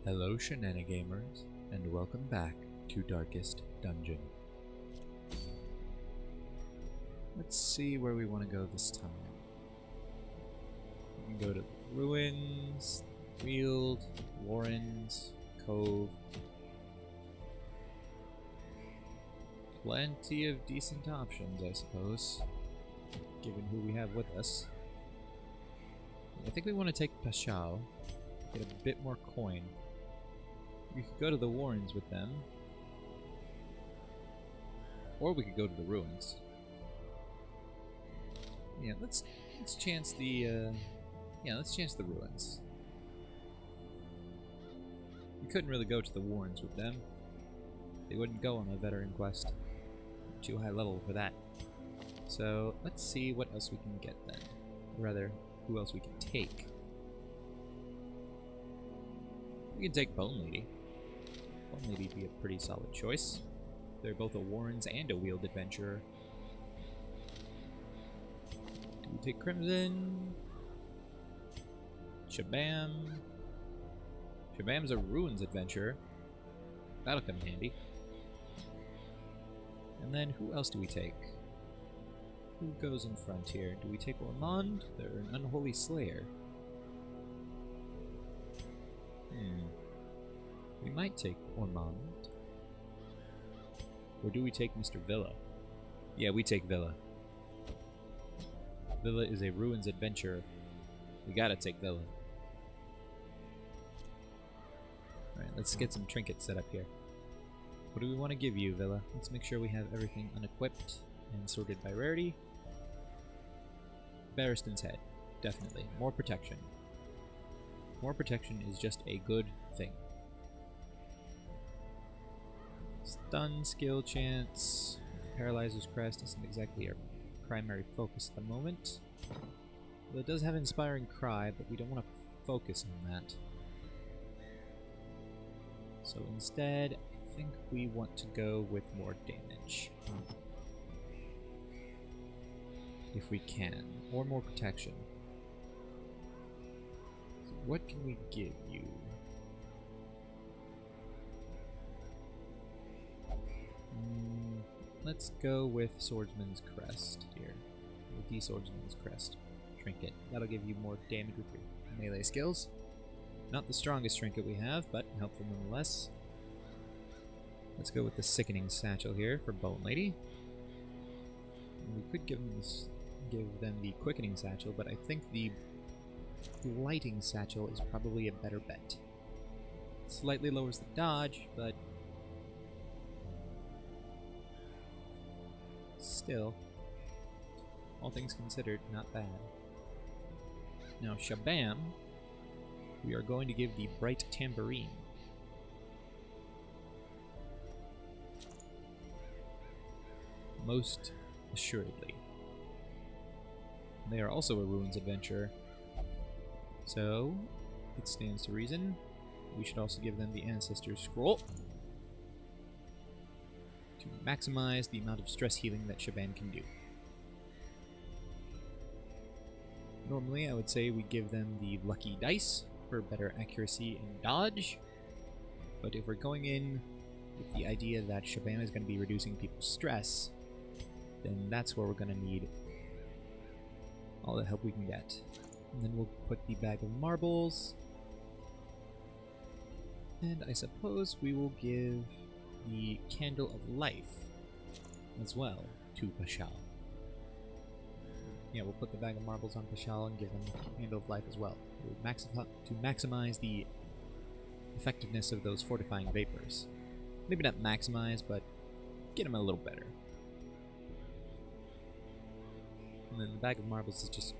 Hello Shenanigamers, and welcome back to Darkest Dungeon. Let's see where we want to go this time. We can go to Ruins, Field, Warrens, Cove. Plenty of decent options, I suppose, given who we have with us. I think we want to take Pashao, get a bit more coin. We could go to the Warrens with them, or we could go to the Ruins. Yeah, let's chance the let's chance the Ruins. We couldn't really go to the Warrens with them. They wouldn't go on a veteran quest. Too high level for that. So let's see what else we can get then. Or rather, who else we can take. We can take Bone Lady. Bone Lady would be a pretty solid choice. They're both a Warrens and a Wheeled Adventurer. Do we take Crimson? Shabam. Shabam's a Ruins Adventurer. That'll come in handy. And then who else do we take? Who goes in front here? Do we take Ormond? They're an Unholy Slayer. We might take Ormond. Or do we take Mr. Villa? Yeah, we take Villa. Villa is a Ruins Adventurer. We gotta take Villa. Alright, let's get some trinkets set up here. What do we want to give you, Villa? Let's make sure we have everything unequipped and sorted by rarity. Barristan's Head. Definitely. More protection. More protection is just a good thing. Stun, skill, chance, Paralyzer's Crest isn't exactly our primary focus at the moment. Well, it does have Inspiring Cry, but we don't want to focus on that. So instead, I think we want to go with more damage. If we can. Or more protection. So what can we give you? Let's go with Swordsman's Crest here. With the Swordsman's Crest trinket. That'll give you more damage with your melee skills. Not the strongest trinket we have, but helpful nonetheless. Let's go with the Sickening Satchel here for Bone Lady. And we could give them the Quickening Satchel, but I think the Lighting Satchel is probably a better bet. Slightly lowers the dodge, but still, all things considered, not bad. Now, Shabam, we are going to give the Bright Tambourine. Most assuredly. They are also a Ruins Adventurer, so it stands to reason we should also give them the Ancestor's Scroll to maximize the amount of stress healing that Shabam can do. Normally, I would say we give them the Lucky Dice for better accuracy and dodge, but if we're going in with the idea that Shabam is going to be reducing people's stress, then that's where we're going to need all the help we can get. And then we'll put the Bag of Marbles, and I suppose we will give the Candle of Life as well to Pashal. Yeah, we'll put the Bag of Marbles on Pashal and give them the Candle of Life as well. To maximize the effectiveness of those fortifying vapors. Maybe not maximize, but get them a little better. And then the Bag of Marbles is just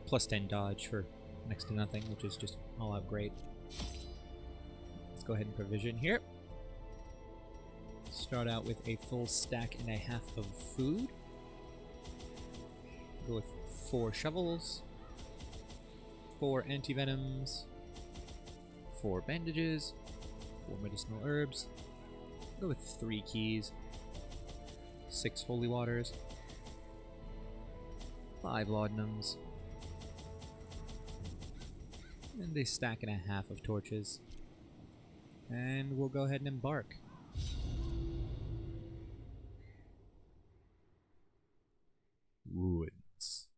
plus 10 dodge for next to nothing, which is just all out great. Let's go ahead and provision here. Start out with a full stack and a half of food. Go with 4 shovels, 4 antivenoms, 4 bandages, 4 medicinal herbs. Go with 3 keys, 6 holy waters, 5 laudanums, and a stack and a half of torches. And we'll go ahead and embark. Ruins.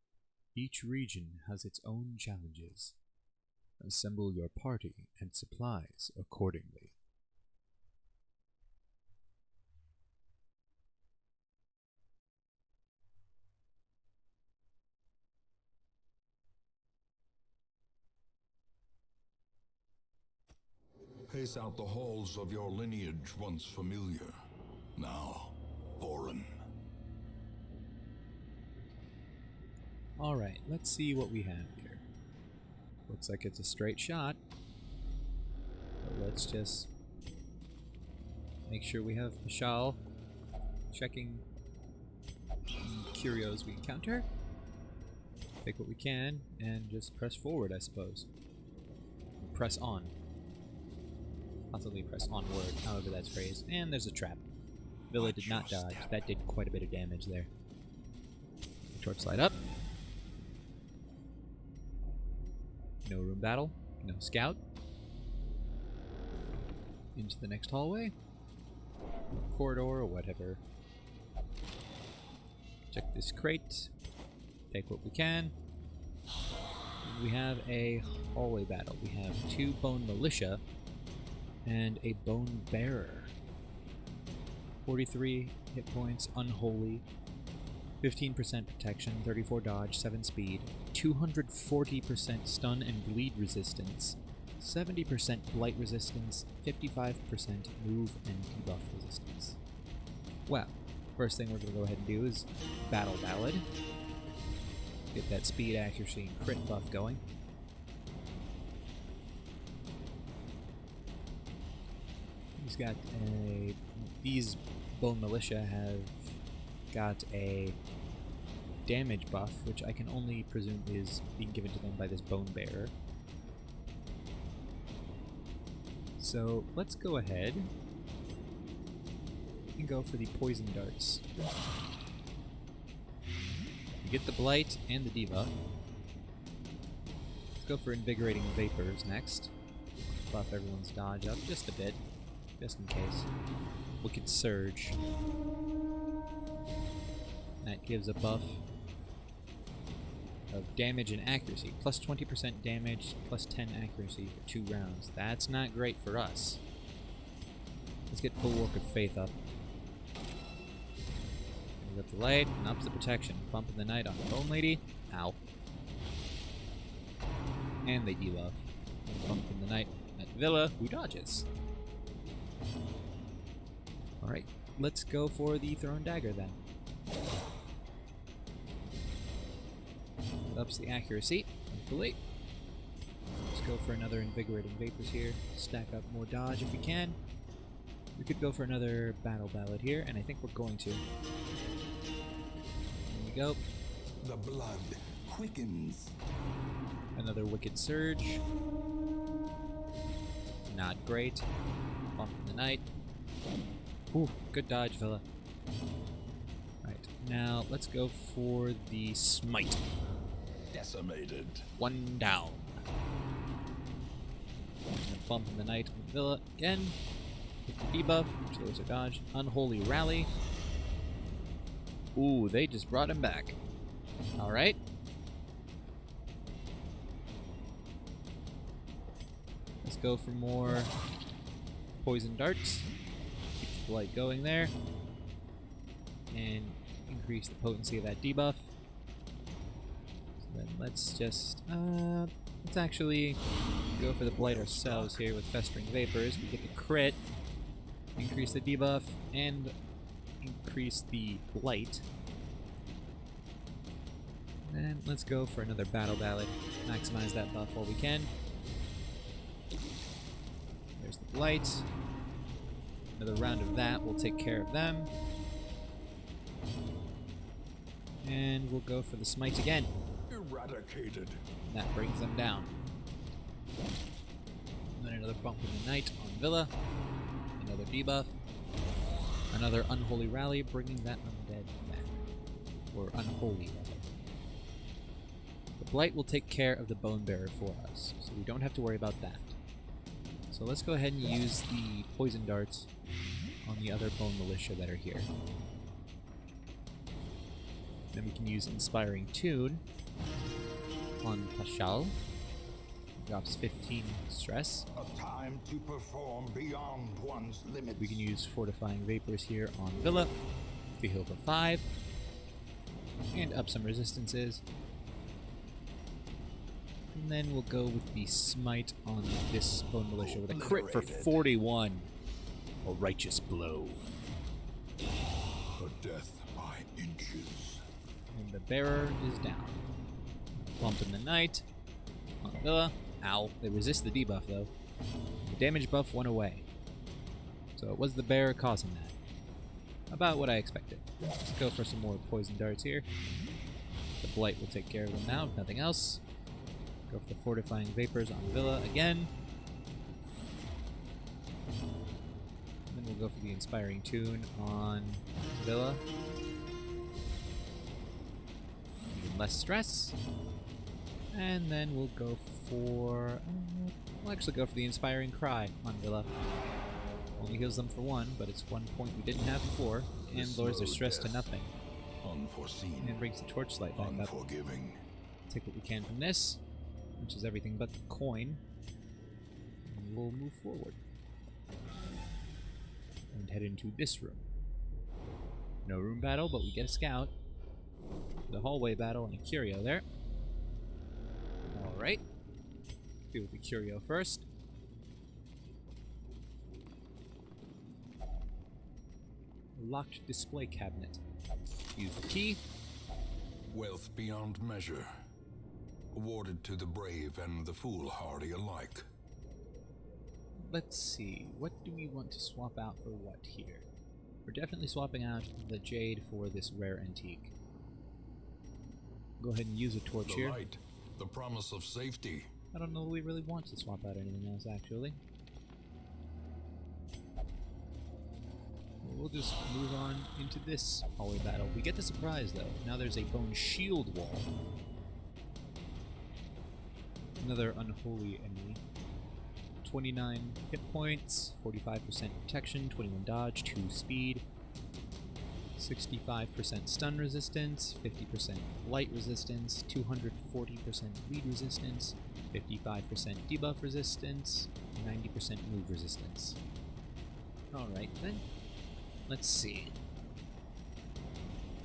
Each region has its own challenges. Assemble your party and supplies accordingly. Pace out the halls of your lineage once familiar, now foreign. Alright, let's see what we have here. Looks like it's a straight shot. But let's just make sure we have Mashal checking curios we encounter. Take what we can and just press forward, I suppose. Press on. Possibly press onward, however that's phrased. And there's a trap. Villa did not dodge. That did quite a bit of damage there. Torch slide up. No room battle. No scout. Into the next hallway. Corridor or whatever. Check this crate. Take what we can. We have a hallway battle. We have 2 bone militia and a bone bearer. 43 hit points, unholy, 15% protection, 34 dodge, 7 speed, 240% stun and bleed resistance, 70% blight resistance, 55% move and debuff resistance. Well, first thing we're going to go ahead and do is Battle Ballad. Get that speed, accuracy, and crit buff going. He's got a... These Bone Militia have got a damage buff, which I can only presume is being given to them by this Bone Bearer. So let's go ahead and go for the Poison Darts. You get the Blight and the debuff. Let's go for Invigorating Vapors next. Buff everyone's dodge up just a bit, just in case. Wicked Surge. That gives a buff of damage and accuracy. Plus 20% damage, plus 10 accuracy for 2 rounds. That's not great for us. Let's get Bulwark of Faith up. Brings up the light, and ups the protection. Bump in the night on the Bone Lady. Ow. And they debuff. Bump in the night at Villa, who dodges. Alright, let's go for the Thrown Dagger then. Ups the accuracy, hopefully. Let's go for another Invigorating Vapors here. Stack up more dodge if we can. We could go for another Battle Ballad here, and I think we're going to. There we go. The blood quickens. Another Wicked Surge. Not great. Bump in the night. Ooh, good dodge, Villa. Right, now let's go for the Smite. Decimated. 1 down. And bump in the night with Villa again. Hit the debuff, which lowers our dodge. Unholy Rally. Ooh, they just brought him back. Alright. Let's go for more Poison Darts. Keep the light going there. And increase the potency of that debuff. So then let's just, let's actually go for the Blight ourselves here with Festering Vapors. We get the crit, increase the debuff, and increase the Blight. And let's go for another Battle Ballad. Maximize that buff while we can. There's the Blight. Another round of that will take care of them. And we'll go for the Smite again. Eradicated. And that brings them down. And then another bump in the night on Villa. Another debuff. Another Unholy Rally, bringing that undead back. Or unholy, rather. The Blight will take care of the Bone Bearer for us, so we don't have to worry about that. So So let's go ahead and use the poison darts on the other bone militia that are here. Then we can use Inspiring Tune on Pashal. Drops 15 stress. A time to perform beyond one's limits. We can use Fortifying Vapors here on Villa to heal for 5. And up some resistances. And then we'll go with the Smite on this Bone Militia with a crit for 41. A righteous blow. A death by inches. And the Bearer is down. Bump in the Night on Villa. Ow. They resist the debuff though. The damage buff went away. So it was the Bearer causing that. About what I expected. Let's go for some more poison darts here. The Blight will take care of them now, if nothing else. Go for the Fortifying Vapors on Villa again. And then we'll go for the Inspiring Tune on Villa. Even less stress. And then we'll go for... we'll actually go for the Inspiring Cry on Villa. Only heals them for 1, but it's 1 point we didn't have before. And lowers their stress to nothing. Unforeseen. And brings the Torchlight back up. Unforgiving. Take what we can from this, which is everything but the coin. And we'll move forward. And head into this room. No room battle, but we get a scout. The hallway battle and a curio there. Alright. Deal with the curio first. Locked display cabinet. Use the key. Wealth beyond measure. Awarded to the brave and the foolhardy alike. Let's see. What do we want to swap out for what here? We're definitely swapping out the jade for this rare antique. Go ahead and use a torch here. Light, the promise of safety. I don't know if we really want to swap out anything else, actually. We'll just move on into this hallway battle. We get the surprise, though. Now there's a bone shield wall. Another unholy enemy. 29 hit points, 45% protection, 21 dodge, 2 speed, 65% stun resistance, 50% light resistance, 240% bleed resistance, 55% debuff resistance, 90% move resistance. Alright then. Let's see.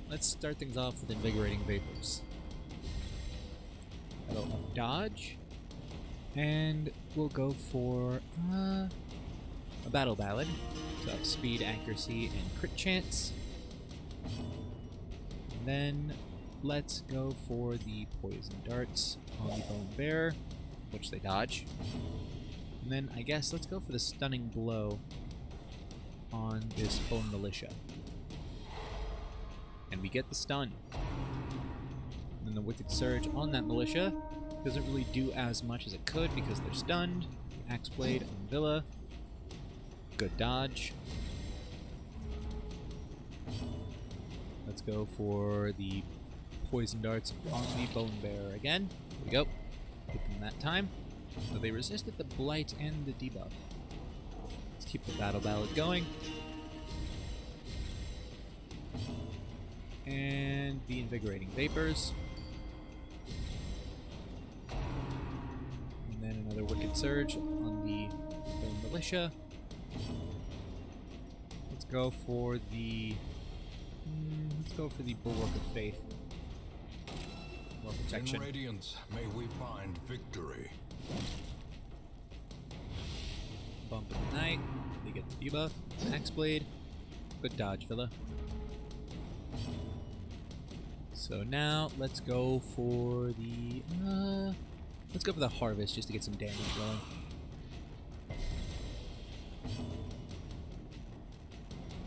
Let's start things off with Invigorating Vapors. That'll up dodge. And we'll go for a Battle Ballad to up speed, accuracy, and crit chance. And then let's go for the Poison Darts on the Bone Bearer, which they dodge. And then I guess let's go for the Stunning Blow on this Bone Militia. And we get the stun. And then the Wicked Surge on that Militia doesn't really do as much as it could because they're stunned. Axe Blade on Villa. Good dodge. Let's go for the Poison Darts on the Bone Bearer again. Here we go. Hit them that time. So they resisted the Blight and the debuff. Let's keep the Battle Ballad going. And the Invigorating Vapors. And then another Wicked Surge on the Bone Militia. Let's go for the... Bulwark of Faith. More protection. In Radiance, may we find victory. Bump in the Night. They get the debuff. Axe Blade. Good dodge, Villa. So now let's go for the Harvest just to get some damage going.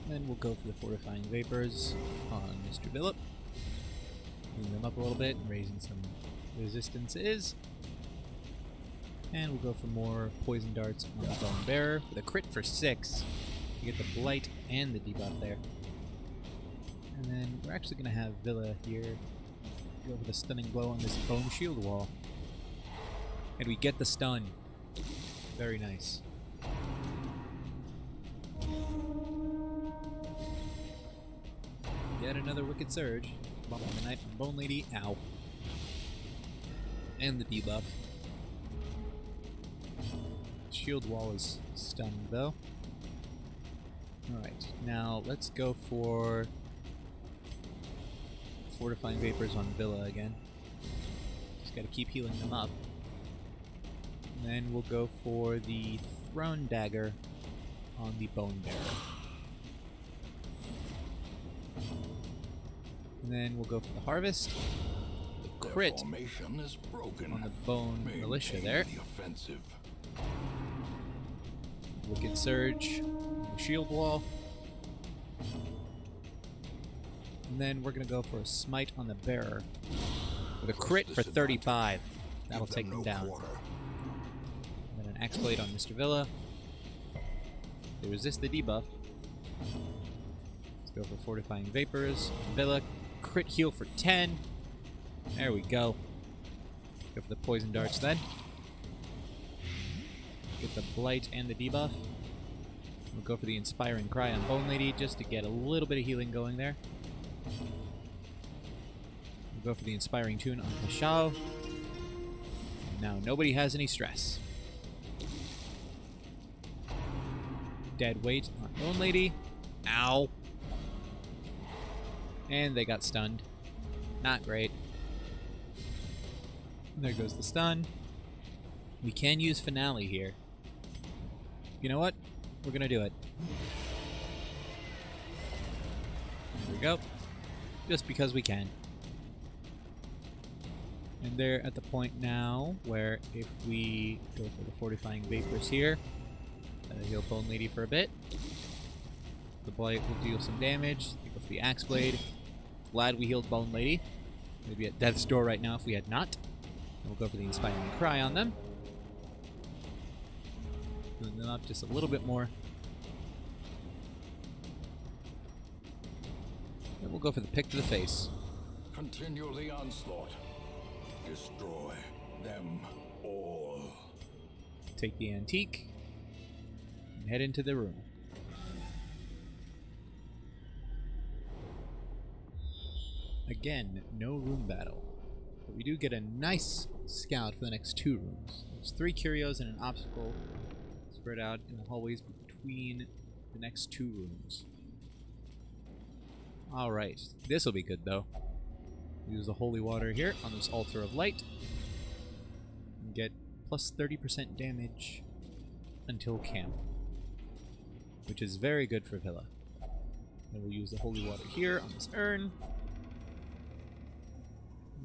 Then we'll go for the Fortifying Vapors on Mr. Villa. Cleaning them up a little bit and raising some resistances. And we'll go for more Poison Darts on the Bone Bearer with a crit for 6. You get the Blight and the debuff there. And then we're actually going to have Villa here go for the Stunning Blow on this Bone Shield wall. And we get the stun. Very nice. Yet another Wicked Surge. Bomb on the Knight from Bone Lady. Ow. And the debuff. Shield wall is stunned though. Alright, now let's go for Fortifying Vapors on Villa again. Just gotta keep healing them up. And then we'll go for the Throne Dagger on the Bone Bearer. And then we'll go for the Harvest. The crit formation is broken. on the Bone Militia there. The offensive. Wicked Surge on the Shield Wall. And then we're going to go for a Smite on the Bearer. With a crit for 35. That'll take them down. And then an Axe Blade on Mr. Villa. They resist the debuff. Let's go for Fortifying Vapors. Villa, crit heal for 10. There we go. Go for the Poison Darts then. Get the Blight and the debuff. We'll go for the Inspiring Cry on Bone Lady just to get a little bit of healing going there. We'll go for the Inspiring Tune on Pashao. Now nobody has any stress. Dead Weight on Bone Lady. Ow. And they got stunned. Not great. There goes the stun. We can use Finale here. You know what? We're gonna do it. There we go. Just because we can. And they're at the point now where if we go for the Fortifying Vapors here, that'll heal Bone Lady for a bit. The Blight will deal some damage. They go for the Axe Blade. Glad we healed Bone Lady. Maybe at death's door right now if we had not. And we'll go for the Inspiring Cry on them. Healing them up just a little bit more. Then we'll go for the Pick to the Face. Continue the onslaught. Destroy them all. Take the Antique and head into the room. Again, no room battle. But we do get a nice scout for the next 2 rooms. There's 3 curios and an obstacle spread out in the hallways between the next 2 rooms. Alright, this will be good though. Use the holy water here on this altar of light. And get plus 30% damage until camp. Which is very good for Villa. Then we'll use the holy water here on this urn.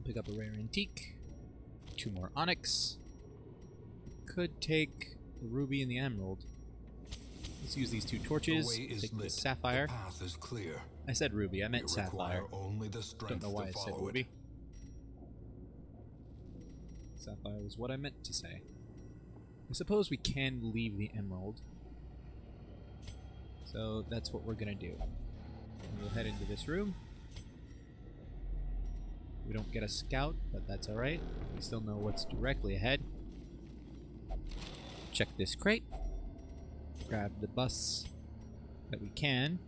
Pick up a rare antique. 2 more onyx. Could take the ruby and the emerald. Let's use these 2 torches. Take the sapphire. The path is clear. I said ruby, I meant sapphire. Only the Don't know why I said follow ruby. it. Sapphire was what I meant to say. I suppose we can leave the emerald. So that's what we're gonna do. And we'll head into this room. We don't get a scout, but that's alright. We still know what's directly ahead. Check this crate. Grab the bus that we can.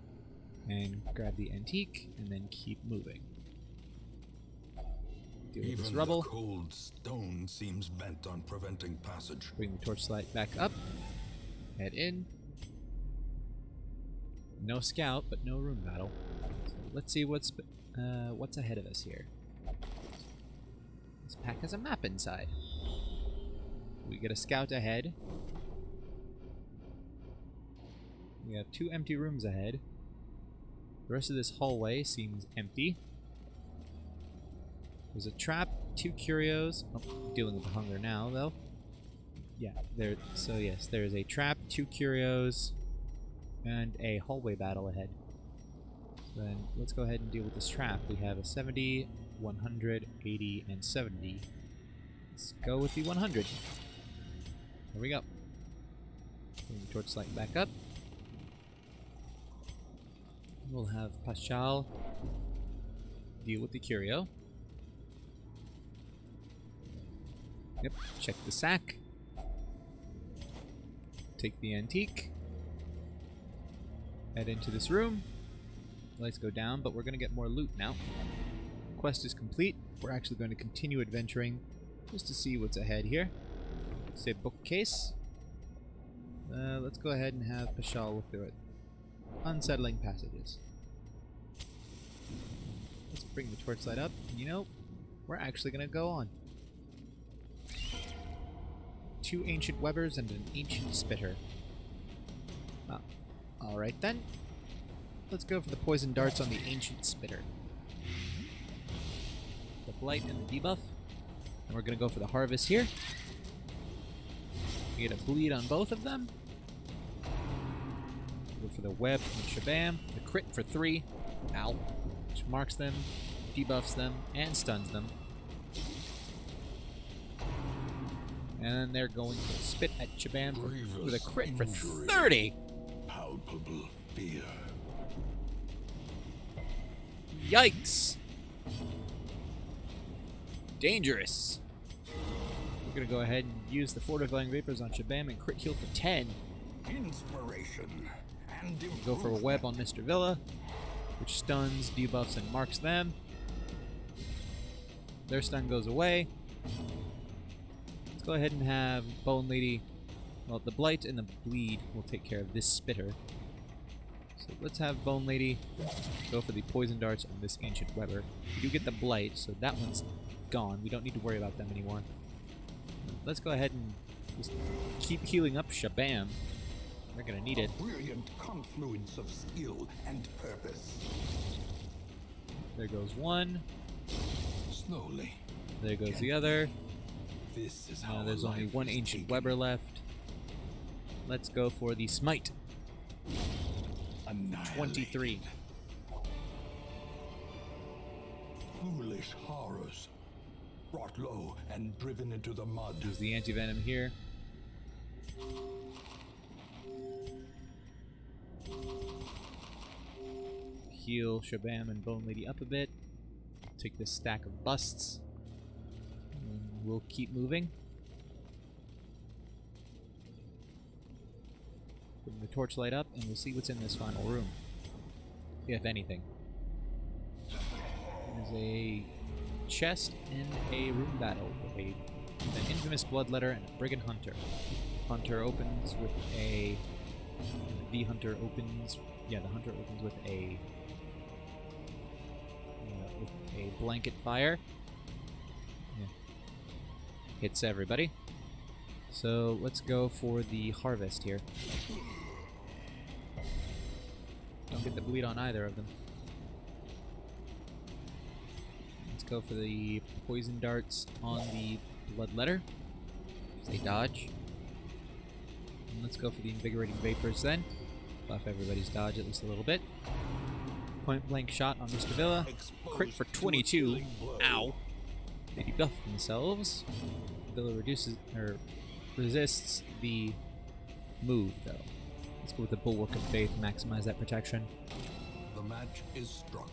And grab the antique, and then keep moving. Deal with this Even rubble. the cold stone seems bent on preventing passage. Bring the torchlight back up. Head in. No scout, but no room battle. So let's see what's ahead of us here. This pack has a map inside. We get a scout ahead. We have 2 empty rooms ahead. The rest of this hallway seems empty. There's a trap, 2 curios. Oh, dealing with the hunger now, though. Yeah, there. So yes, there is a trap, 2 curios, and a hallway battle ahead. So then let's go ahead and deal with this trap. We have a 70, 100, 80, and 70. Let's go with the 100. There we go. Bring the torchlight back up. We'll have Pashal deal with the curio. Yep, check the sack. Take the antique. Head into this room. Lights go down, but we're going to get more loot now. Quest is complete. We're actually going to continue adventuring just to see what's ahead here. Say bookcase. Let's go ahead and have Pashal look through it. Unsettling passages. Let's bring the torchlight up. You know, we're actually going to go on. 2 ancient webbers and an ancient spitter. Alright then. Let's go for the poison darts on the ancient spitter. The blight and the debuff. And we're going to go for the harvest here. We get a bleed on both of them. Go for the web and shabam. The crit for 3. Ow. Which marks them, debuffs them, and stuns them. And then they're going to spit at Shabam with a crit for 30! Palpable fear. Yikes! Dangerous! We're gonna go ahead and use the Fortifying Vapors on Shabam and crit heal for 10. Inspiration and Go for a web on Mr. Villa, which stuns, debuffs, and marks them. Their stun goes away. Let's go ahead and have Bone Lady. Well, the Blight and the Bleed will take care of this Spitter. So let's have Bone Lady go for the Poison Darts on this Ancient Weber. We do get the Blight, so that one's gone. We don't need to worry about them anymore. Let's go ahead and just keep healing up Shabam. We're gonna need it. A brilliant confluence of skill and purpose. There goes one. Slowly. There goes the other. This is how There's only one Ancient Weber left. Let's go for the Smite. 23. Foolish horrors. Brought low and driven into the mud. Use the anti-venom here. Heal Shabam and Bone Lady up a bit. Take this stack of busts. And we'll keep moving. Put the torchlight up and we'll see what's in this final room. If anything. There's a chest and a room battle with an infamous bloodletter and a brigand hunter. Hunter opens with a... The hunter opens... Yeah, the hunter opens with a blanket fire. Yeah. Hits everybody. So let's go for the harvest here. Don't get the bleed on either of them. Let's go for the poison darts on the bloodletter. They dodge. And let's go for the invigorating vapors then. Buff everybody's dodge at least a little bit. Point blank shot on Mr. Villa. Crit for 22. Ow. They debuff themselves. Villa reduces or resists the move though. Let's go with the Bulwark of Faith, maximize that protection. The match is struck.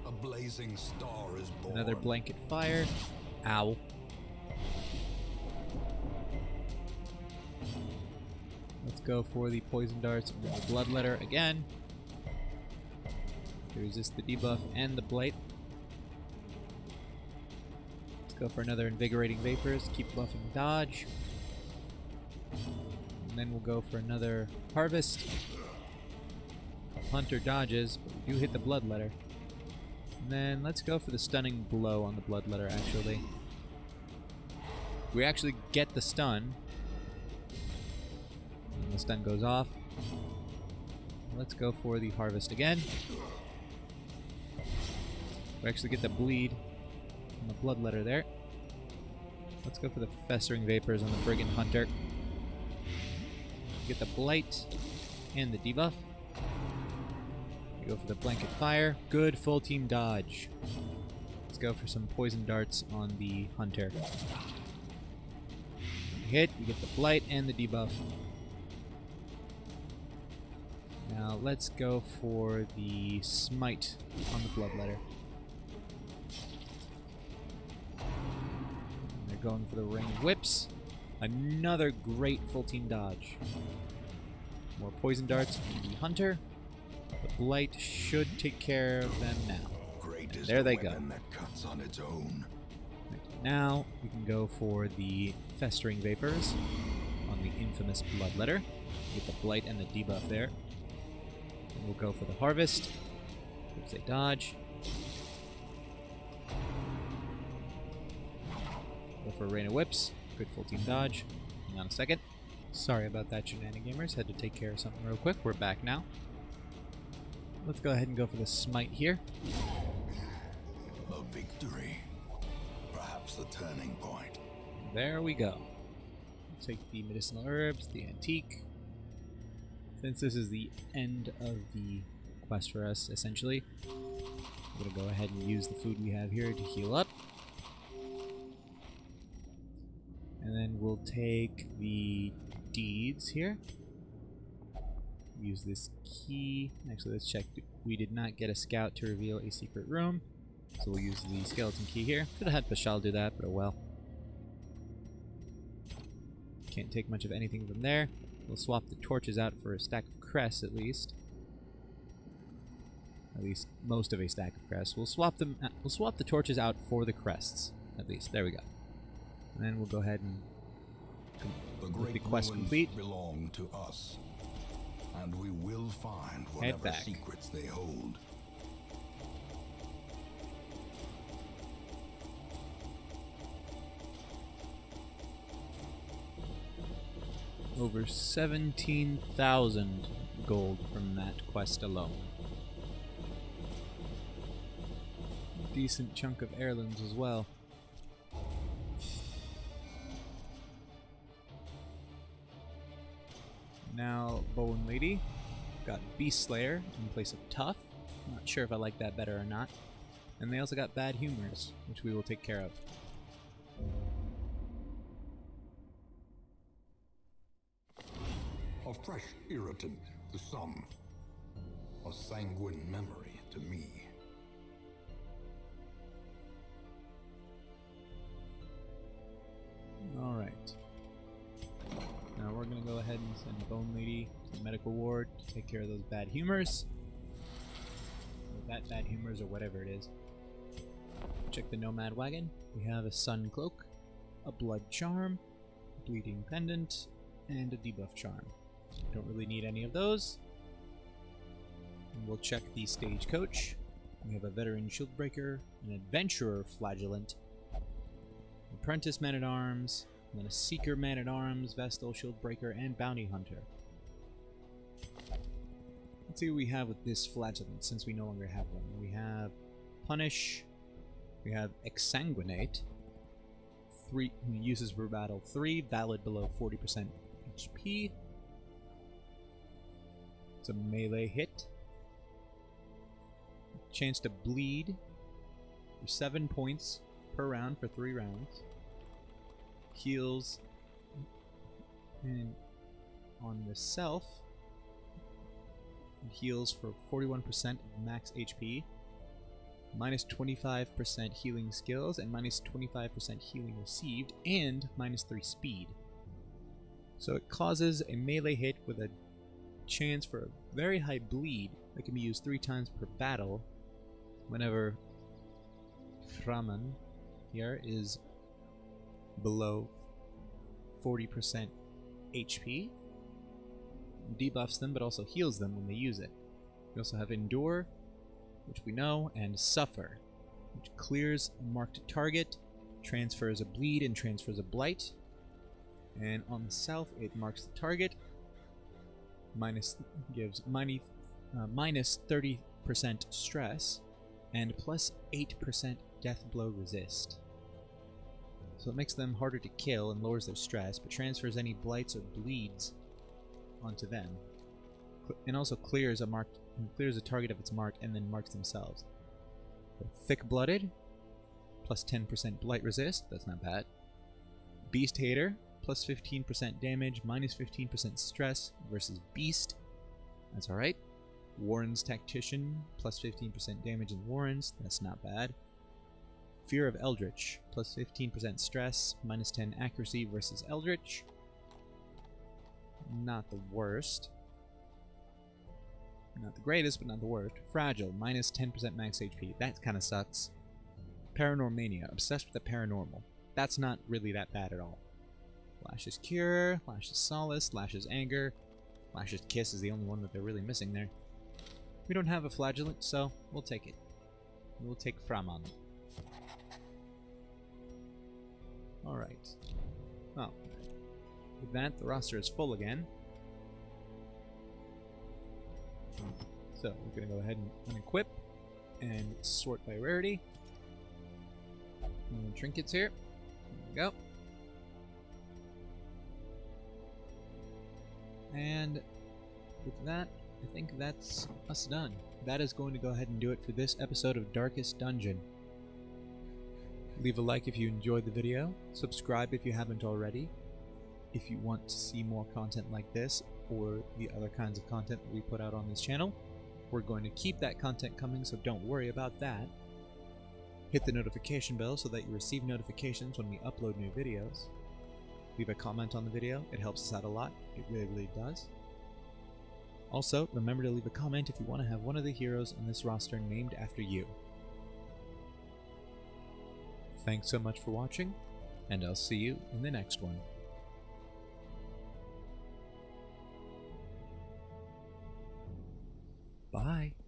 A blazing star is born. Another blanket fire. Ow. Let's go for the poison darts and the bloodletter again. They resist the debuff and the blight. Let's go for another invigorating vapors. Keep buffing dodge. And then we'll go for another harvest. Hunter dodges, but we do hit the bloodletter. And then let's go for the stunning blow on the bloodletter actually. We actually get the stun. And the stun goes off. Let's go for the harvest again. We actually get the bleed on the bloodletter there. Let's go for the festering vapors on the brigand hunter. Get the blight and the debuff. We go for the blanket fire. Good full team dodge. Let's go for some poison darts on the hunter. Hit, we get the blight and the debuff. Now let's go for the smite on the bloodletter. They're going for the rain of whips. Another great full team dodge. More poison darts on the hunter. The blight should take care of them now. Great is There the they go. weapon that cuts on its own. Right, now we can go for the festering vapors on the infamous bloodletter. Get the blight and the debuff there. And we'll go for the harvest. Oops, they dodge. Go for a rain of whips. Good full team dodge. Hang on a second. Sorry about that, Shenanigamers. Had to take care of something real quick. We're back now. Let's go ahead and go for the smite here. A victory. Perhaps a turning point. There we go. Take the medicinal herbs, the antique. Since this is the end of the quest for us, essentially, I'm going to go ahead and use the food we have here to heal up. And then we'll take the deeds here. Use this key. Actually, let's check. We did not get a scout to reveal a secret room, so we'll use the skeleton key here. Could have had Pashal do that, but oh well. Can't take much of anything from there. We'll swap the torches out for a stack of crests at least. At least most of a stack of crests. We'll swap them. We'll swap the torches out for the crests at least. There we go. And then we'll go ahead and with the quest complete. Belong to us, and we will find whatever secrets they hold. Over 17,000 gold from that quest alone. Decent chunk of heirlooms as well. Now, Bowen Lady. Got Beast Slayer in place of Tough. Not sure if I like that better or not. And they also got Bad Humors, which we will take care of. A fresh irritant to some. A sanguine memory to me. Alright. Now we're going to go ahead and send Bone Lady to the medical ward to take care of those bad humors. Or that bad humors or whatever it is. Check the Nomad Wagon. We have a Sun Cloak, a Blood Charm, a Bleeding Pendant, and a Debuff Charm. Don't really need any of those. And we'll check the Stagecoach. We have a Veteran Shieldbreaker, an Adventurer Flagellant, Apprentice Man-at-Arms, and then a Seeker Man-at-Arms, Vestal Shieldbreaker, and Bounty Hunter. Let's see what we have with this Flagellant, since we no longer have one. We have Punish, we have Exsanguinate, 3 uses per battle, 3, valid below 40% HP. It's a melee hit. Chance to bleed for 7 points per round for 3 rounds. Heals and on the self. It heals for 41% of max HP. Minus 25% healing skills and minus 25% healing received and minus 3 speed. So it causes a melee hit with a chance for a very high bleed that can be used 3 times per battle whenever Framan here is below 40% HP. Debuffs them but also heals them when they use it. We also have Endure, which we know, and Suffer, which clears a marked target, transfers a bleed, and transfers a blight. And on the self, it marks the target, gives minus 30% stress, and plus 8% death blow resist. So it makes them harder to kill and lowers their stress, but transfers any blights or bleeds onto them. And also clears a target of its mark and then marks themselves. Thick-blooded, plus 10% blight resist, that's not bad. Beast Hater, plus 15% damage, minus 15% stress versus Beast, that's alright. Warren's Tactician, plus 15% damage in Warrens, that's not bad. Fear of Eldritch, plus 15% stress, minus 10 accuracy versus Eldritch. Not the worst. Not the greatest, but not the worst. Fragile, minus 10% max HP. That kind of sucks. Paranormania, obsessed with the paranormal. That's not really that bad at all. Lash's Cure, Lash's Solace, Lash's Anger. Lash's Kiss is the only one that they're really missing there. We don't have a Flagellant, so we'll take it. We'll take Framon. Alright. Oh. With that, the roster is full again. So, we're going to go ahead and unequip and sort by rarity. And trinkets here. There we go. And with that, I think that's us done. That is going to go ahead and do it for this episode of Darkest Dungeon. Leave a like if you enjoyed the video. Subscribe if you haven't already. If you want to see more content like this, or the other kinds of content that we put out on this channel, we're going to keep that content coming, so don't worry about that. Hit the notification bell so that you receive notifications when we upload new videos. Leave a comment on the video, it helps us out a lot, it really does. Also, remember to leave a comment if you want to have one of the heroes on this roster named after you. Thanks so much for watching, and I'll see you in the next one. Bye.